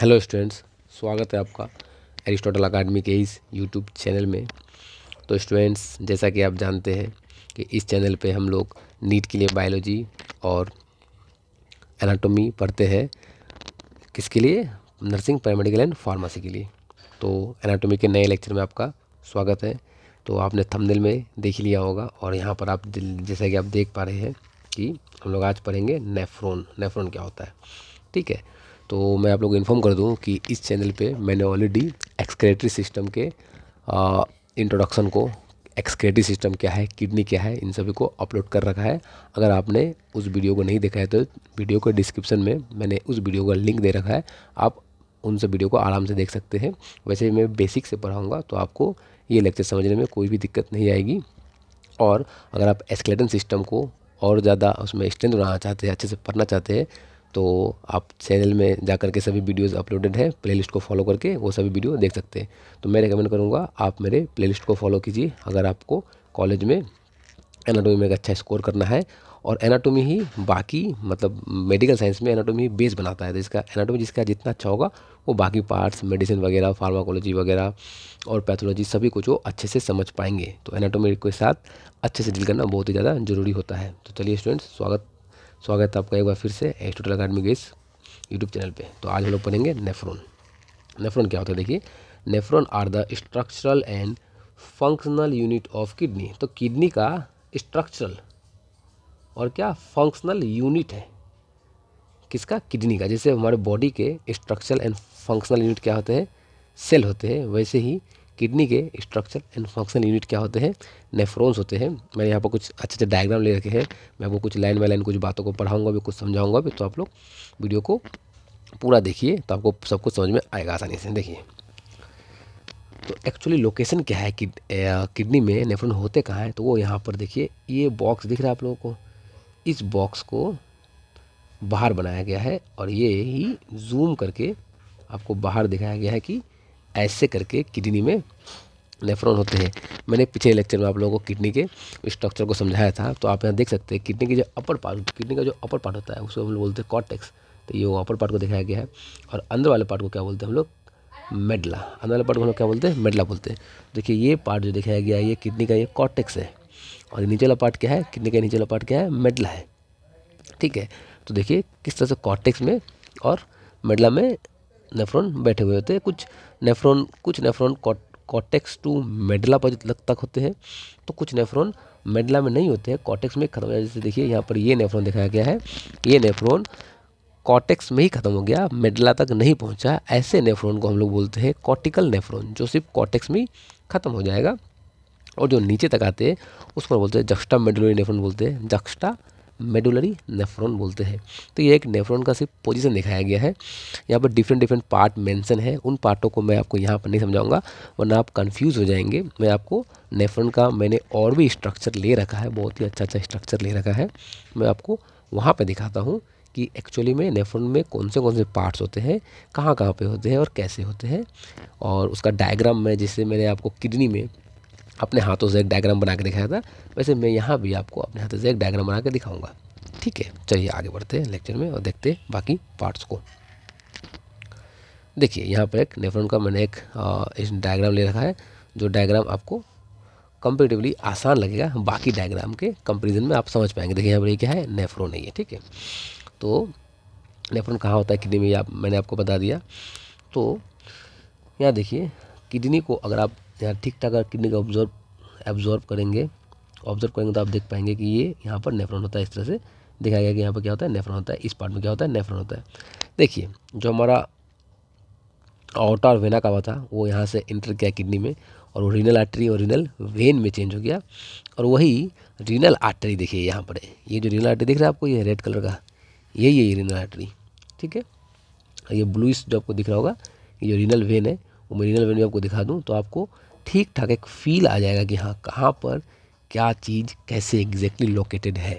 Hello students, स्वागत है आपका एरिस्टोटल अकेडमी के इस यूट्यूब चैनल में। तो स्टूडेंट्स, जैसा कि आप जानते हैं कि इस चैनल पे हम लोग नीट के लिए बायोलॉजी और एनाटॉमी पढ़ते हैं। किसके लिए? नर्सिंग, पैरामेडिकल एंड फार्मेसी के लिए। तो एनाटॉमी के नए लेक्चर में आपका स्वागत है। तो आपने थंबनेल में देख ही लिया होगा और यहाँ पर आप जैसा कि आप देख पा रहे हैं कि हम लोग आज पढ़ेंगे नेफ्रॉन। नेफ्रॉन क्या होता है, ठीक है। तो मैं आप लोगों को इन्फॉर्म कर दूं कि इस चैनल पे मैंने ऑलरेडी एक्सक्रेटरी सिस्टम के इंट्रोडक्शन को, एक्सक्रेटरी सिस्टम क्या है, किडनी क्या है, इन सभी को अपलोड कर रखा है। अगर आपने उस वीडियो को नहीं देखा है तो वीडियो को डिस्क्रिप्शन में मैंने उस वीडियो का लिंक दे रखा है, आप उन सब वीडियो को आराम से देख सकते हैं। वैसे मैं बेसिक से पढ़ाऊँगा तो आपको ये लेक्चर समझने में कोई भी दिक्कत नहीं आएगी। और अगर आप एस्केलेटन सिस्टम को और ज़्यादा उसमें स्ट्रेंथ बनाना चाहते हैं, अच्छे से पढ़ना चाहते हैं, तो आप चैनल में जा कर के सभी वीडियोस अपलोडेड है, प्लेलिस्ट को फॉलो करके वो सभी वीडियो देख सकते हैं। तो मैं रिकमेंड करूँगा आप मेरे प्लेलिस्ट को फॉलो कीजिए अगर आपको कॉलेज में एनाटॉमी में एक अच्छा स्कोर करना है। और एनाटॉमी ही बाकी मतलब मेडिकल साइंस में एनाटॉमी बेस बनाता है। तो इसका एनाटॉमी जिसका जितना अच्छा होगा वो बाकी पार्ट्स, मेडिसिन वगैरह, फार्माकोलॉजी वगैरह और पैथोलॉजी सभी कुछ वो अच्छे से समझ पाएंगे। तो एनाटॉमी के साथ अच्छे से डील करना बहुत ही ज़्यादा ज़रूरी होता है। तो चलिए स्टूडेंट्स, स्वागत है आपका एक बार फिर से एरिस्टोटल अकेडमी के इस यूट्यूब चैनल पे। तो आज हम लोग पढ़ेंगे नेफ्रॉन। नेफ्रॉन क्या होता है? देखिए, nephron are the structural and functional unit of kidney. तो किडनी का स्ट्रक्चरल और क्या फंक्शनल यूनिट है किसका? किडनी का। जैसे हमारे बॉडी के स्ट्रक्चरल एंड फंक्शनल यूनिट क्या होते हैं? सेल होते हैं। वैसे ही किडनी के स्ट्रक्चर एंड फंक्शनल यूनिट क्या होते हैं? नेफ्रॉन्स होते हैं। मैंने यहाँ पर कुछ अच्छे अच्छे डायग्राम ले रखे हैं। मैं आपको कुछ लाइन बाय लाइन कुछ बातों को पढ़ाऊंगा भी, कुछ समझाऊंगा भी। तो आप लोग वीडियो को पूरा देखिए तो आपको सब कुछ समझ में आएगा आसानी से। देखिए, तो एक्चुअली लोकेशन क्या है कि किडनी में नेफ्रॉन होते कहाँ हैं? तो वो यहाँ पर देखिए, ये बॉक्स दिख रहा है आप लोगों को। इस बॉक्स को बाहर बनाया गया है और ये ही जूम करके आपको बाहर दिखाया गया है कि ऐसे करके किडनी में नेफ्रॉन होते हैं। मैंने पिछले लेक्चर में आप लोगों को किडनी के स्ट्रक्चर को समझाया था। तो आप यहाँ देख सकते हैं किडनी की जो अपर पार्ट, किडनी का जो अपर पार्ट होता है उसको हम लोग बोलते हैं कॉर्टेक्स। तो ये वो अपर पार्ट को दिखाया गया है। और अंदर वाले पार्ट को क्या बोलते हैं हम लोग? मेडला। अंदर वाले पार्ट को हम लोग क्या बोलते हैं? मेडला बोलते हैं। देखिए, ये पार्ट जो दिखाया गया है ये किडनी का ये कॉर्टेक्स है। और नीचे वाला पार्ट क्या है? किडनी का नीचे वाला पार्ट क्या है? मेडला है, ठीक है। तो देखिए किस तरह से कॉर्टेक्स में और मेडला में नेफ्रॉन बैठे हुए होते हैं। कुछ नेफ्रॉन कॉर्टेक्स टू मेडला पर तक होते हैं, तो कुछ नेफ्रॉन मेडला में नहीं होते हैं, कॉर्टेक्स में खत्म हो जाए। जैसे देखिए यहाँ पर ये नेफ्रॉन दिखाया गया है, ये नेफ्रॉन कॉर्टेक्स में ही खत्म हो गया, मेडला तक नहीं पहुँचा। ऐसे नेफ्रॉन को हम लोग बोलते हैं कॉर्टिकल नेफ्रॉन, जो सिर्फ कॉर्टेक्स में ही खत्म हो जाएगा। और जो नीचे तक आते हैं उसको बोलते हैं जक्स्टा मेडुलरी नेफ्रॉन बोलते हैं, जक्स्टा मेडुलरी नेफ्रॉन बोलते हैं। तो ये एक नेफ्रॉन का सिर्फ पोजीशन दिखाया गया है। यहाँ पर डिफरेंट डिफरेंट पार्ट मेंशन है। उन पार्टों को मैं आपको यहाँ पर नहीं समझाऊंगा वरना आप कंफ्यूज हो जाएंगे। मैं आपको नेफ्रॉन का मैंने और भी स्ट्रक्चर ले रखा है, बहुत ही अच्छा अच्छा स्ट्रक्चर ले रखा है। मैं आपको वहाँ पर दिखाता हूँ कि एक्चुअली में नेफ्रॉन में कौन से पार्ट्स होते हैं, कहाँ कहाँ पे होते हैं और कैसे होते हैं। और उसका डायग्राम में, जिससे मैंने आपको किडनी में अपने हाथों से एक डायग्राम बना के दिखाया था, वैसे मैं यहाँ भी आपको अपने हाथों से एक डायग्राम बना के दिखाऊंगा, ठीक है। चलिए आगे बढ़ते हैं लेक्चर में और देखते हैं बाकी पार्ट्स को। देखिए यहाँ पर एक नेफ्रॉन का मैंने एक इस डायग्राम ले रखा है, जो डायग्राम आपको कंपेरेटिवली आसान लगेगा बाकी डायग्राम के कंपेरिजन में, आप समझ पाएंगे। देखिए यहाँ पर ये क्या है? नेफ्रॉन है ये, ठीक है। तो नेफ्रॉन कहाँ होता है किडनी में, मैंने आपको बता दिया। तो यहाँ देखिए, किडनी को अगर आप यहाँ ठीक ठाक अगर किडनी को ऑब्जर्व करेंगे तो आप देख पाएंगे कि ये यहाँ पर नेफ्रॉन होता है। इस तरह से दिखाया गया कि यहाँ पर क्या होता है? नेफ्रॉन होता है। इस पार्ट में क्या होता है? नेफ्रॉन होता है। देखिए, जो हमारा आर्टरी और वेना का था वो यहाँ से इंटर किया किडनी में, और वो रीनल आर्टरी और रीनल वेन में चेंज हो गया। और वही रीनल आर्टरी देखिए यहाँ पर है, ये जो रीनल आर्टरी दिख रहा है आपको, ये रेड कलर का, यही रीनल आर्टरी, ठीक है। ये ब्लूइश जो आपको दिख रहा होगा, ये जो रीनल वेन है, वो मैं रीनल वेन में आपको दिखा दूँ तो आपको ठीक ठाक एक फील आ जाएगा कि हाँ कहाँ पर क्या चीज़ कैसे एग्जैक्टली लोकेटेड है।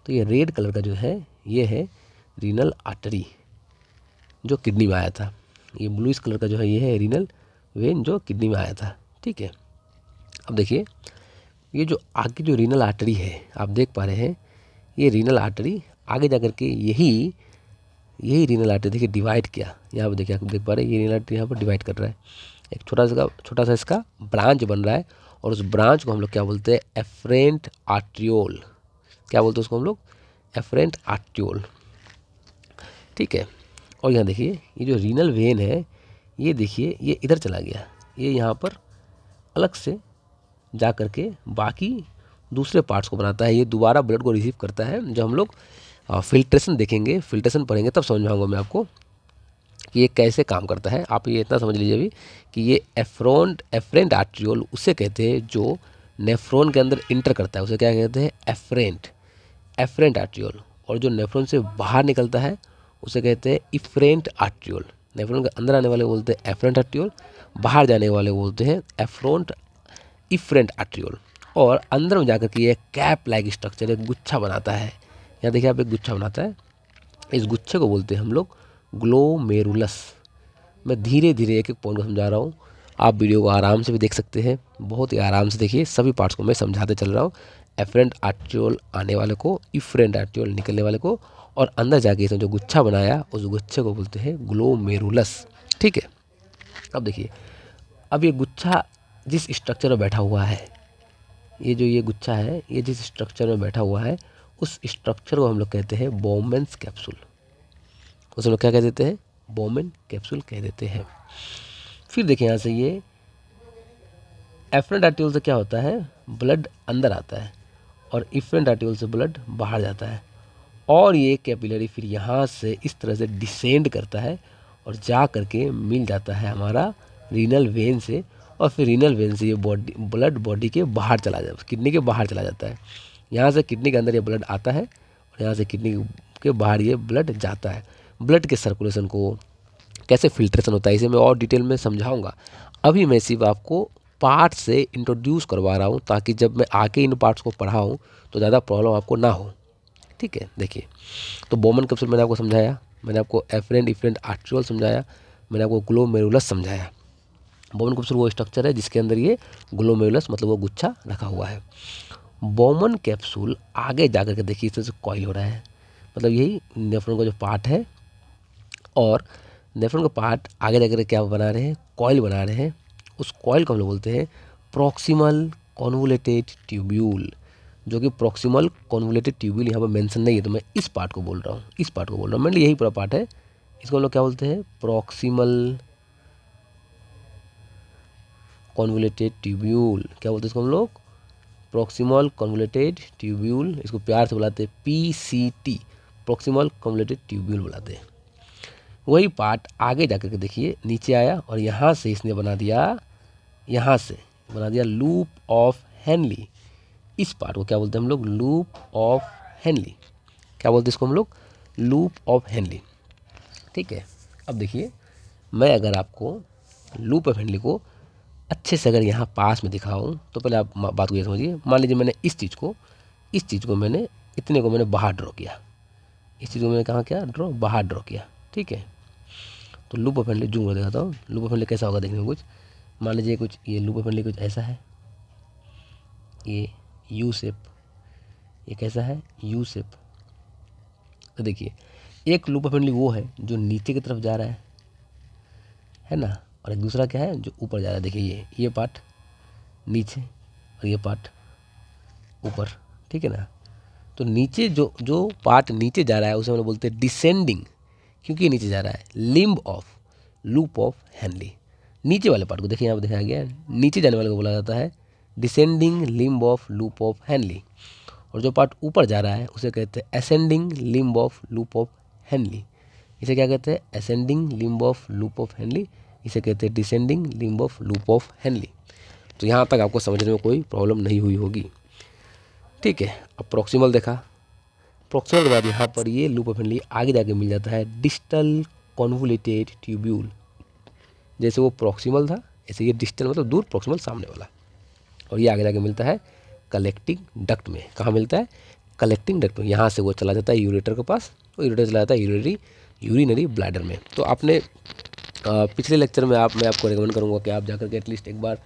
तो ये रेड कलर का जो है ये है रीनल आर्टरी जो किडनी में आया था। ये ब्लूइश कलर का जो है ये है रीनल वेन जो किडनी में आया था, ठीक है। अब देखिए, ये जो आगे जो रीनल आर्टरी है आप देख पा रहे हैं, ये रीनल आर्टरी आगे जा कर के यही यही रीनल आर्टरी देखिए डिवाइड किया, यहाँ पर देखिए आप देख पा रहे हैं, ये रीनल आर्टरी यहाँ पर डिवाइड कर रहा है, एक छोटा सा इसका ब्रांच बन रहा है, और उस ब्रांच को हम लोग क्या बोलते हैं, एफरेंट आर्ट्रियोल। क्या बोलते हैं उसको हम लोग, एफरेंट आर्ट्रियोल। ठीक है, और यहाँ देखिए ये जो रीनल वेन है, ये देखिए ये इधर चला गया, ये यहाँ पर अलग से जा करके बाकी दूसरे पार्ट्स को बनाता है, ये दोबारा ब्लड को रिसीव करता है। जब हम लोग फिल्ट्रेशन देखेंगे, फिल्ट्रेशन पढ़ेंगे, तब समझ में आऊँगा मैं आपको कि ये कैसे काम करता है। आप ये इतना समझ लीजिए अभी कि ये एफरेंट आर्ट्रियोल उसे कहते हैं जो नेफ्रॉन के अंदर इंटर करता है, उसे क्या कहते हैं, एफरेंट आर्ट्रियोल। और जो नेफ्रॉन से बाहर निकलता है उसे कहते हैं इफरेंट आर्ट्रियोल। नेफ्रॉन के अंदर आने वाले बोलते हैं एफरेंट आर्ट्रियोल, बाहर जाने वाले बोलते हैं इफरेंट आर्ट्रियोल। और अंदर में जाकर के ये कैप लाइक स्ट्रक्चर, एक गुच्छा बनाता है। यहाँ देखिए आप, एक गुच्छा बनाता है, इस गुच्छे को बोलते हैं हम लोग ग्लोमेरुलस। मैं धीरे धीरे एक एक पॉइंट को समझा रहा हूँ, आप वीडियो को आराम से भी देख सकते हैं, बहुत ही आराम से देखिए, सभी पार्ट्स को मैं समझाते चल रहा हूँ। एफरेंट आर्ट्रियोल आने वाले को, इफरेंट आर्ट्रियोल निकलने वाले को, और अंदर जाके इसने जो गुच्छा बनाया उस गुच्छे को बोलते हैं ग्लोमेरुलस। ठीक है, अब देखिए, अब ये गुच्छा जिस स्ट्रक्चर में बैठा हुआ है, ये गुच्छा है, ये जिस स्ट्रक्चर में बैठा हुआ है, उस स्ट्रक्चर को हम लोग कहते हैं बोमेन्स कैप्सूल। उसे हम लोग क्या कह देते हैं, बोमेन कैप्सूल कह देते हैं। फिर देखिए यहाँ से ये एफरेंट आर्ट्रियोल से क्या होता है, ब्लड अंदर आता है, और इफरेंट आर्ट्रियोल से ब्लड बाहर जाता है, और ये कैपिलरी फिर यहाँ से इस तरह से डिसेंड करता है और जा करके मिल जाता है हमारा रीनल वेन से, और फिर रीनल वेन से ये ब्लड बॉडी के बाहर चला जाता है, किडनी के बाहर चला जाता है। यहाँ से किडनी के अंदर ये ब्लड आता है, और यहाँ से किडनी के बाहर ये ब्लड जाता है। ब्लड के सर्कुलेशन को कैसे फिल्ट्रेशन होता है इसे मैं और डिटेल में समझाऊंगा। अभी मैं सिर्फ आपको पार्ट से इंट्रोड्यूस करवा रहा हूँ, ताकि जब मैं आके इन पार्ट्स को पढ़ाऊँ तो ज़्यादा प्रॉब्लम आपको ना हो। ठीक है, देखिए, तो बोमन कैप्सूल मैंने आपको समझाया, मैंने आपको एफरेंट इफरेंट आर्ट्रियोल समझाया, मैंने आपको ग्लोमेरुलस समझाया। बोमन कैप्सूल वो स्ट्रक्चर है जिसके अंदर ये ग्लोमेरुलस मतलब वो गुच्छा रखा हुआ है। बोमन कैप्सूल आगे जाकर के देखिए इस तरह से कॉइल हो रहा है, मतलब यही नेफ्रॉन का जो पार्ट है, और नेफ्रॉन का पार्ट आगे जाकर क्या बना रहे हैं, कॉइल बना रहे हैं। उस कॉइल को हम लोग बोलते हैं प्रॉक्सिमल कॉन्वोलेटेड ट्यूब्यूल, जो कि प्रॉक्सिमल कॉन्वोलेटेड ट्यूब्यूल यहाँ पर मेंशन नहीं है, तो मैं इस पार्ट को बोल रहा हूँ, इस पार्ट को बोल रहा हूँ, मतलब यही पूरा पार्ट है। इसको हम लोग क्या बोलते हैं, प्रॉक्सिमल कॉन्वोलेटेड ट्यूब्यूल। क्या बोलते हैं इसको हम लोग, प्रॉक्सिमल कॉन्वोलेटेड ट्यूब्यूल। इसको प्यार से बुलाते हैं PCT, प्रॉक्सिमल कॉन्वोलेटेड ट्यूब्यूल बुलाते हैं। वही पार्ट आगे जाकर के देखिए नीचे आया, और यहाँ से इसने बना दिया, यहाँ से बना दिया लूप ऑफ हेनली। इस पार्ट को क्या बोलते हैं हम लोग, लूप ऑफ हेनली। क्या बोलते हैं इसको हम लोग, लूप ऑफ हेनली। ठीक है, अब देखिए, मैं अगर आपको लूप ऑफ हेनली को अच्छे से अगर यहाँ पास में दिखाऊं, तो पहले आप बात को ये समझिए। मान लीजिए मैंने इस चीज़ को मैंने इतने को मैंने बाहर ड्रॉ किया, इस चीज़ को मैंने कहाँ किया, बाहर ड्रॉ किया। ठीक है, तो लूप ऑफ हेनली जूम कर दिखाता हूँ, लूप ऑफ हेनली कैसा होगा देखने में कुछ। मान लीजिए कुछ ये लूप ऑफ हेनली कुछ ऐसा है, ये यू शेप, ये कैसा है, यू शेप। तो देखिए, एक लूप ऑफ हेनली वो है जो नीचे की तरफ जा रहा है ना, और एक दूसरा क्या है जो ऊपर जा रहा है। देखिए ये पार्ट नीचे और ये पार्ट ऊपर। ठीक है ना, तो नीचे जो पार्ट नीचे जा रहा है उसे हम लोग बोलते हैं डिसेंडिंग, क्योंकि ये नीचे जा रहा है, limb of loop of Henley. नीचे वाले पार्ट को देखिए यहाँ पर दिखाया गया है, नीचे जाने वाले को बोला जाता है descending limb of loop of Henley, और जो पार्ट ऊपर जा रहा है उसे कहते हैं ascending limb of loop of Henley. इसे क्या कहते हैं, ascending limb of loop of Henley, इसे कहते हैं descending limb of loop of Henley. तो यहाँ तक आपको समझने में कोई प्रॉब्लम नहीं हुई होगी। ठीक है, अब प्रॉक्सिमल देखा, प्रॉक्सिमल के बाद यहाँ पर ये लूप ऑफ हेनली आगे जाके मिल जाता है डिस्टल कॉन्वोलेटेड ट्यूब्यूल। जैसे वो प्रॉक्सिमल था, ऐसे ये डिस्टल मतलब दूर, प्रॉक्सिमल सामने वाला, और ये आगे जाके मिलता है कलेक्टिंग डक्ट में। कहाँ मिलता है, कलेक्टिंग डक्ट में। यहाँ से वो चला जाता है यूरेटर के पास, वो यूरेटर चला जाता है यूरिनरी ब्लैडर में। तो आपने पिछले लेक्चर में मैं आपको रिकमेंड करूँगा कि आप जाकर के एटलीस्ट एक बार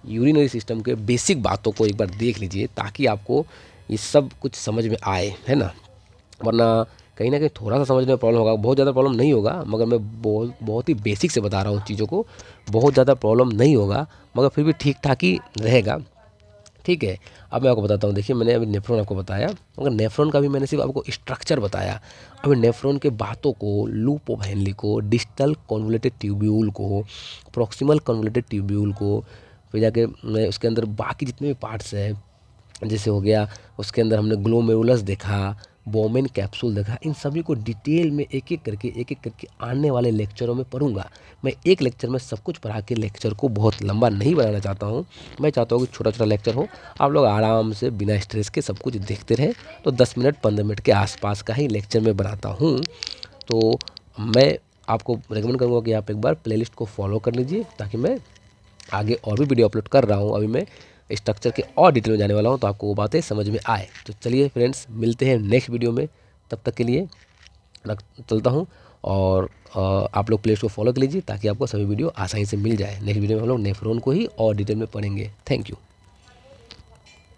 यूरिनरी सिस्टम के बेसिक बातों को एक बार देख लीजिए, ताकि आपको ये सब कुछ समझ में आए, है ना। वरना कहीं ना कहीं थोड़ा सा समझने में प्रॉब्लम होगा, बहुत ज़्यादा प्रॉब्लम नहीं होगा, मगर मैं बहुत ही बेसिक से बता रहा हूँ चीज़ों को, बहुत ज़्यादा प्रॉब्लम नहीं होगा, मगर फिर भी ठीक ठाक ही रहेगा। ठीक है, अब मैं आपको बताता हूँ। देखिए, मैंने अभी नेफ्रॉन आपको बताया, मगर नेफ्रॉन का भी मैंने सिर्फ आपको स्ट्रक्चर बताया। अभी नेफ्रॉन के बातों को, लूप ऑफ हेनली को, डिस्टल कॉन्वोल्यूटेड ट्यूब्यूल को, प्रॉक्सिमल कॉन्वोल्यूटेड ट्यूब्यूल को, फिर जाके मैं उसके अंदर बाकी जितने भी पार्ट्स हैं, जैसे हो गया उसके अंदर हमने ग्लोमेरुलस देखा, बोमेन कैप्सूल देखा, इन सभी को डिटेल में एक एक करके आने वाले लेक्चरों में पढ़ूंगा। मैं एक लेक्चर में सब कुछ पढ़ा के लेक्चर को बहुत लंबा नहीं बनाना चाहता हूँ। मैं चाहता हूँ कि छोटा छोटा लेक्चर हो, आप लोग आराम से बिना स्ट्रेस के सब कुछ देखते रहें। तो 10 मिनट 15 मिनट के आसपास का ही लेक्चर में बनाता हूँ। तो मैं आपको रेकमेंड करूँगा कि आप एक बार प्लेलिस्ट को फॉलो कर लीजिए, ताकि मैं आगे और भी वीडियो अपलोड कर रहा हूँ। अभी मैं स्ट्रक्चर के और डिटेल में जाने वाला हूँ, तो आपको वो बातें समझ में आए। तो चलिए फ्रेंड्स, मिलते हैं नेक्स्ट वीडियो में। तब तक के लिए चलता हूँ, और आप लोग प्लेलिस्ट को फॉलो कर लीजिए, ताकि आपको सभी वीडियो आसानी से मिल जाए। नेक्स्ट वीडियो में हम लोग नेफ्रॉन को ही और डिटेल में पढ़ेंगे। Thank you.